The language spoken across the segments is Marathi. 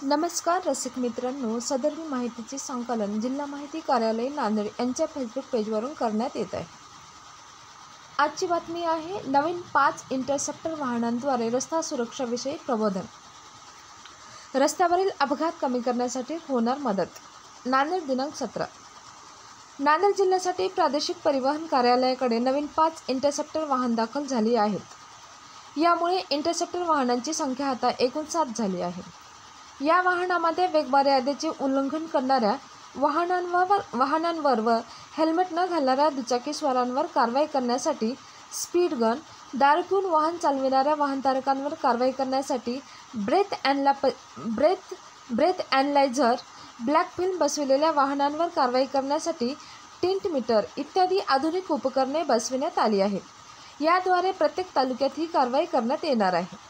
नमस्कार रसिक मित्रांनो, सदर माहितीचे संकलन जिल्हा माहिती कार्यालय नांदेड यांच्या फेसबुक पेजवरून करण्यात येत आहे। आजची बातमी आहे नवीन 5 इंटरसेप्टर वाहनांद्वारे रस्ता सुरक्षेविषयी प्रबोधन। रस्त्यावरील अपघात कमी करण्यासाठी होणार मदत। नांदेड दिनांक 17। नांदेड जिल्ह्यासाठी प्रादेशिक परिवहन कार्यालयाकडे नवीन 5 इंटरसेप्टर वाहन दाखल झाली आहेत। यामुळे इंटरसेप्टर वाहनांची संख्या आता एकूण 7 झाली आहे। या वाहनामध्ये वेगमर्यादेचे उल्लंघन करणाऱ्या वाहनांवर व हेल्मेट न घालणाऱ्या दुचाकीस्वारांवर कारवाई करण्यासाठी, स्पीड गन, दारू पिऊन वाहन चालविणाऱ्या वाहनधारकांवर कारवाई करण्यासाठी ब्रेथ ॲनालायझर, ब्लॅक फिल्म बसविलेल्या वाहनांवर कारवाई करण्यासाठी टिंट मीटर इत्यादी आधुनिक उपकरणे बसविण्यात आली आहेत। याद्वारे प्रत्येक तालुक्यात ही कारवाई करण्यात येणार आहे।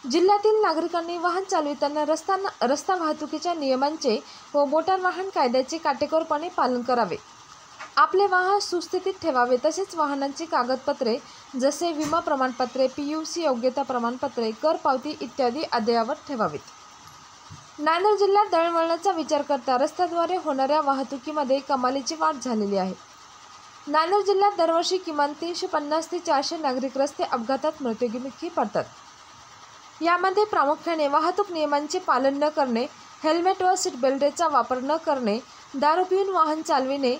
जिल्ह्यातील नागरिकांनी वाहन चालविताना रस्ता वाहतुकीच्या नियमांचे व मोटार वाहन कायद्याचे काटेकोरपणे पालन करावे। आपले वाहन सुस्थितीत ठेवावे। तसेच वाहनांची कागदपत्रे जसे विमा प्रमाणपत्रे, PUC योग्यता प्रमाणपत्रे, कर पावती इत्यादी अद्ययावत ठेवावीत। नांदेड जिल्ह्यात दळणवळणाचा विचार करता रस्त्याद्वारे होणाऱ्या वाहतुकीमध्ये कमालीची वाढ झालेली आहे। नांदेड जिल्ह्यात दरवर्षी किमान 350 ते 400 नागरिक रस्ते अपघातात मृत्युमुखी पडतात। यामध्ये प्रामुख्याने वाहतूक नियमांचे पालन न करणे, हेल्मेट व सीट बेल्टचा वापर न करणे, दारू पिऊन वाहन चालविणे,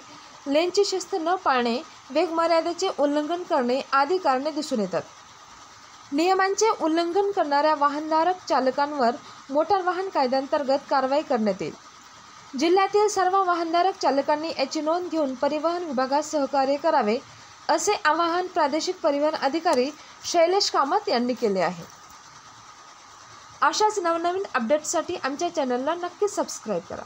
लेनची शिस्त न पाळणे, वेगमर्यादेचे उल्लंघन करणे आदी कारणे दिसून येतात। नियमांचे उल्लंघन करणाऱ्या वाहनधारक चालकांवर मोटार वाहन कायद्याअंतर्गत कारवाई करण्यात येईल। जिल्ह्यातील सर्व वाहनधारक चालकांनी याची नोंद घेऊन परिवहन विभागास सहकार्य करावे, असे आवाहन प्रादेशिक परिवहन अधिकारी शैलेश कामत यांनी केले आहे। अशाच नवनवीन अपडेट्ससाठी आमच्या चॅनलला नक्की सबस्क्राईब करा।